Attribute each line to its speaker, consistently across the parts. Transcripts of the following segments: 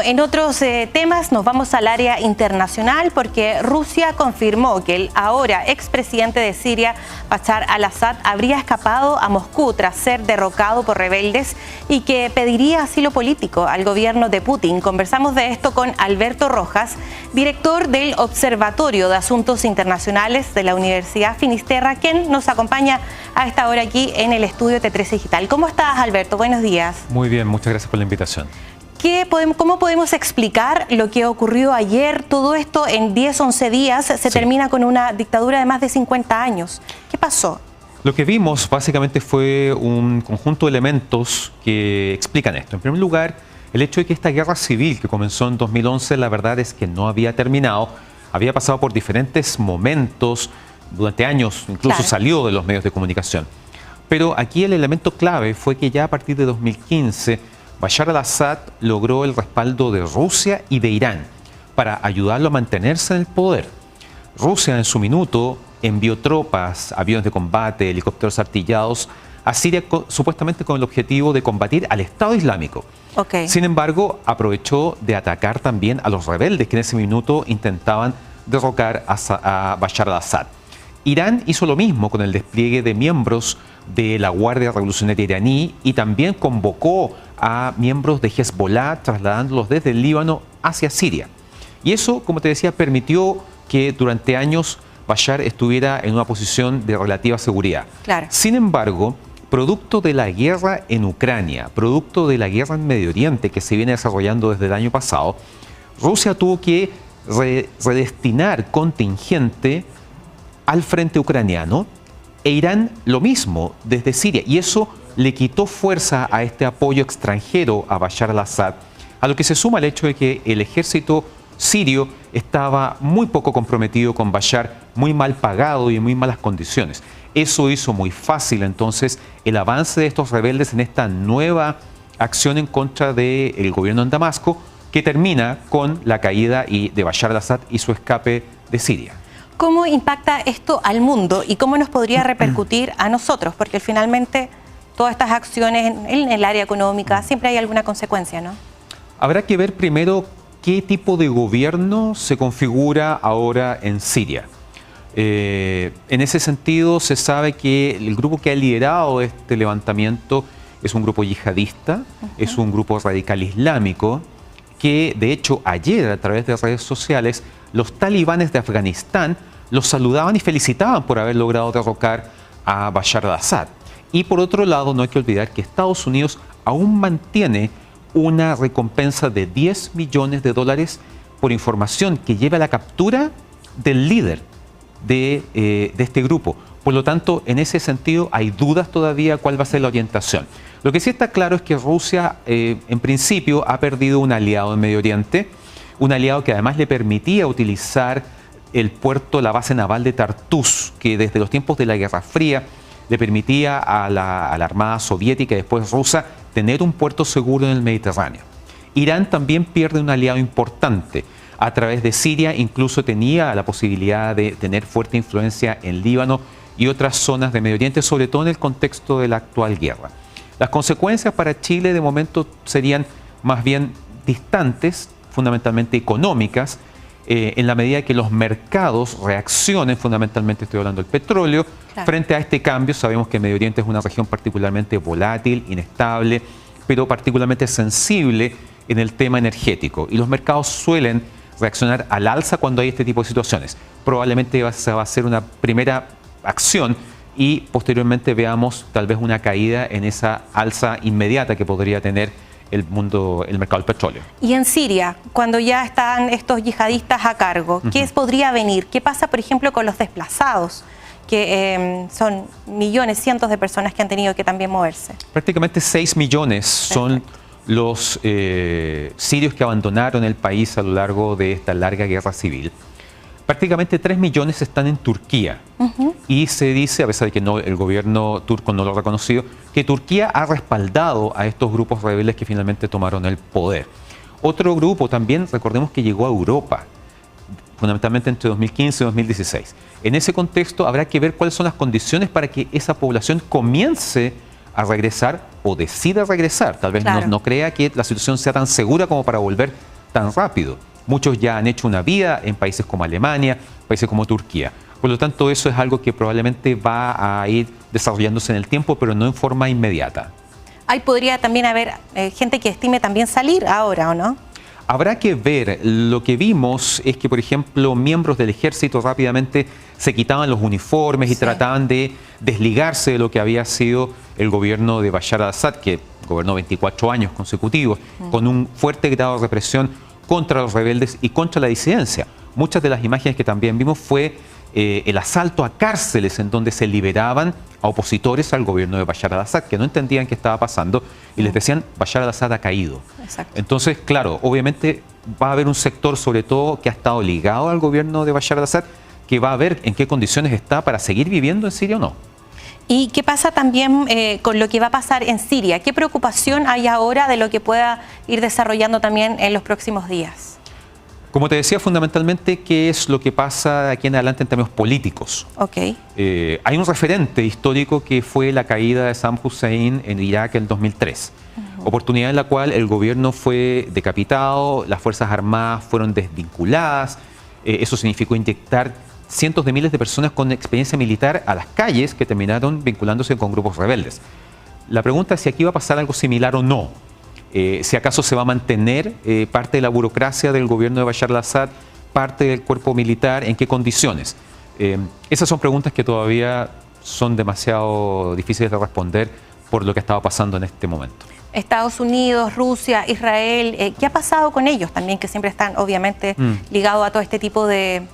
Speaker 1: en otros temas nos vamos al área internacional porque Rusia confirmó que el ahora expresidente de Siria, Bashar al-Assad, habría escapado a Moscú tras ser derrocado por rebeldes y que pediría asilo político al gobierno de Putin. Conversamos de esto con Alberto Rojas, director del Observatorio de Asuntos Internacionales de la Universidad Finisterra, quien nos acompaña a esta hora aquí en el estudio T13 Digital. ¿Cómo estás, Alberto? Buenos días.
Speaker 2: Muy bien, muchas gracias por la invitación.
Speaker 1: ¿Cómo podemos explicar lo que ocurrió ayer? Todo esto en 10, 11 días se termina con una dictadura de más de 50 años. ¿Qué pasó?
Speaker 2: Lo que vimos básicamente fue un conjunto de elementos que explican esto. En primer lugar, el hecho de que esta guerra civil que comenzó en 2011, la verdad es que no había terminado, había pasado por diferentes momentos, durante años incluso salió de los medios de comunicación. Pero aquí el elemento clave fue que ya a partir de 2015, Bashar al-Assad logró el respaldo de Rusia y de Irán para ayudarlo a mantenerse en el poder. Rusia en su minuto envió tropas, aviones de combate, helicópteros artillados a Siria supuestamente con el objetivo de combatir al Estado Islámico. Sin embargo, aprovechó de atacar también a los rebeldes que en ese minuto intentaban derrocar a Bashar al-Assad. Irán hizo lo mismo con el despliegue de miembros de la Guardia Revolucionaria iraní y también convocó a miembros de Hezbollah trasladándolos desde el Líbano hacia Siria. Y eso, como te decía, permitió que durante años Bashar estuviera en una posición de relativa seguridad. Sin embargo, producto de la guerra en Ucrania, producto de la guerra en Medio Oriente que se viene desarrollando desde el año pasado, Rusia tuvo que redestinar contingente al frente ucraniano e Irán lo mismo desde Siria, y eso le quitó fuerza a este apoyo extranjero a Bashar al-Assad, a lo que se suma el hecho de que el ejército sirio estaba muy poco comprometido con Bashar, muy mal pagado y en muy malas condiciones. Eso hizo muy fácil entonces el avance de estos rebeldes en esta nueva acción en contra del gobierno en Damasco, que termina con la caída de Bashar al-Assad y su escape de Siria.
Speaker 1: ¿Cómo impacta esto al mundo y cómo nos podría repercutir a nosotros? Porque finalmente todas estas acciones en el área económica siempre hay alguna consecuencia, ¿no?
Speaker 2: Habrá que ver primero qué tipo de gobierno se configura ahora en Siria. En ese sentido, se sabe que el grupo que ha liderado este levantamiento es un grupo yihadista, es un grupo radical islámico, que de hecho ayer a través de redes sociales los talibanes de Afganistán los saludaban y felicitaban por haber logrado derrocar a Bashar al-Assad. Y por otro lado, no hay que olvidar que Estados Unidos aún mantiene una recompensa de $10 millones por información que lleva a la captura del líder de este grupo. Por lo tanto, en ese sentido hay dudas todavía cuál va a ser la orientación. Lo que sí está claro es que Rusia, en principio, ha perdido un aliado en Medio Oriente, un aliado que además le permitía utilizar el puerto, la base naval de Tartus, que desde los tiempos de la Guerra Fría le permitía a la Armada Soviética y después rusa tener un puerto seguro en el Mediterráneo. Irán también pierde un aliado importante. A través de Siria incluso tenía la posibilidad de tener fuerte influencia en Líbano y otras zonas de Medio Oriente, sobre todo en el contexto de la actual guerra. Las consecuencias para Chile de momento serían más bien distantes, fundamentalmente económicas, en la medida que los mercados reaccionen, fundamentalmente estoy hablando del petróleo, frente a este cambio. Sabemos que Medio Oriente es una región particularmente volátil, inestable, pero particularmente sensible en el tema energético. Y los mercados suelen reaccionar al alza cuando hay este tipo de situaciones. Probablemente se va a hacer una primera acción y posteriormente veamos tal vez una caída en esa alza inmediata que podría tener el mercado del petróleo. Y en Siria, cuando ya están estos yihadistas a cargo, ¿qué podría venir? ¿Qué pasa, por ejemplo, con los desplazados? Que son millones, cientos de personas que han tenido que también moverse. Prácticamente 6 millones son los sirios que abandonaron el país a lo largo de esta larga guerra civil. Prácticamente 3 millones están en Turquía. Y se dice, a pesar de que el gobierno turco no lo ha reconocido, que Turquía ha respaldado a estos grupos rebeldes que finalmente tomaron el poder. Otro grupo también, recordemos que llegó a Europa, fundamentalmente entre 2015 y 2016. En ese contexto habrá que ver cuáles son las condiciones para que esa población comience a regresar o decida regresar. Tal vez no crea que la situación sea tan segura como para volver tan rápido. Muchos ya han hecho una vida en países como Alemania, países como Turquía. Por lo tanto, eso es algo que probablemente va a ir desarrollándose en el tiempo, pero no en forma inmediata.
Speaker 1: Ahí podría también haber gente que estime también salir ahora, ¿o no?
Speaker 2: Habrá que ver. Lo que vimos es que, por ejemplo, miembros del ejército rápidamente se quitaban los uniformes y trataban de desligarse de lo que había sido el gobierno de Bashar al-Assad, que gobernó 24 años consecutivos, con un fuerte grado de represión contra los rebeldes y contra la disidencia. Muchas de las imágenes que también vimos fue el asalto a cárceles en donde se liberaban a opositores al gobierno de Bashar al-Assad, que no entendían qué estaba pasando y les decían Bashar al-Assad ha caído.
Speaker 1: Exacto.
Speaker 2: Entonces, claro, obviamente va a haber un sector sobre todo que ha estado ligado al gobierno de Bashar al-Assad, que va a ver en qué condiciones está para seguir viviendo en Siria o no.
Speaker 1: ¿Y qué pasa también con lo que va a pasar en Siria? ¿Qué preocupación hay ahora de lo que pueda ir desarrollando también en los próximos días?
Speaker 2: Como te decía, fundamentalmente, ¿qué es lo que pasa de aquí en adelante en términos políticos?
Speaker 1: Okay.
Speaker 2: Hay un referente histórico que fue la caída de Saddam Hussein en Irak en 2003. Oportunidad en la cual el gobierno fue decapitado, las Fuerzas Armadas fueron desvinculadas. Eso significó inyectar cientos de miles de personas con experiencia militar a las calles que terminaron vinculándose con grupos rebeldes. La pregunta es si aquí va a pasar algo similar o no. Si acaso se va a mantener parte de la burocracia del gobierno de Bashar al-Assad, parte del cuerpo militar, en qué condiciones. Esas son preguntas que todavía son demasiado difíciles de responder por lo que estaba pasando en este momento.
Speaker 1: Estados Unidos, Rusia, Israel, ¿qué ha pasado con ellos también, que siempre están obviamente ligados a todo este tipo de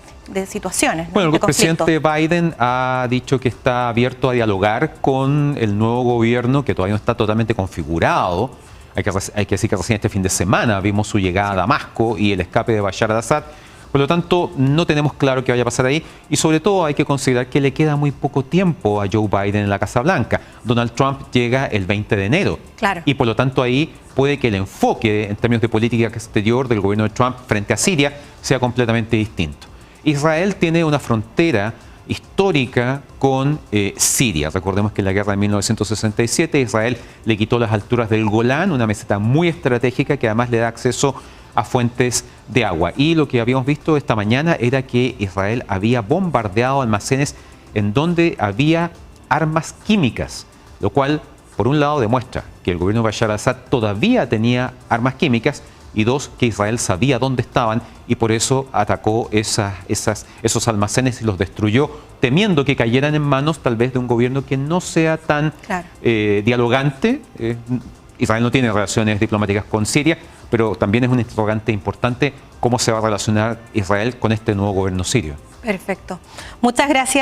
Speaker 1: situaciones, ¿no?
Speaker 2: Bueno, el presidente Biden ha dicho que está abierto a dialogar con el nuevo gobierno, que todavía no está totalmente configurado. Hay que decir que recién este fin de semana vimos su llegada a Damasco y el escape de Bashar al-Assad. Por lo tanto, no tenemos claro qué vaya a pasar ahí y sobre todo hay que considerar que le queda muy poco tiempo a Joe Biden en la Casa Blanca. Donald Trump llega el 20 de enero.
Speaker 1: Claro.
Speaker 2: Y por lo tanto ahí puede que el enfoque en términos de política exterior del gobierno de Trump frente a Siria sea completamente distinto. Israel tiene una frontera histórica con Siria. Recordemos que en la guerra de 1967 Israel le quitó las alturas del Golán, una meseta muy estratégica que además le da acceso a fuentes de agua. Y lo que habíamos visto esta mañana era que Israel había bombardeado almacenes en donde había armas químicas, lo cual por un lado demuestra que el gobierno de Bashar al-Assad todavía tenía armas químicas y dos, que Israel sabía dónde estaban y por eso atacó esos almacenes y los destruyó, temiendo que cayeran en manos tal vez de un gobierno que no sea tan dialogante. Israel no tiene relaciones diplomáticas con Siria, pero también es un interrogante importante cómo se va a relacionar Israel con este nuevo gobierno sirio.
Speaker 1: Perfecto. Muchas gracias.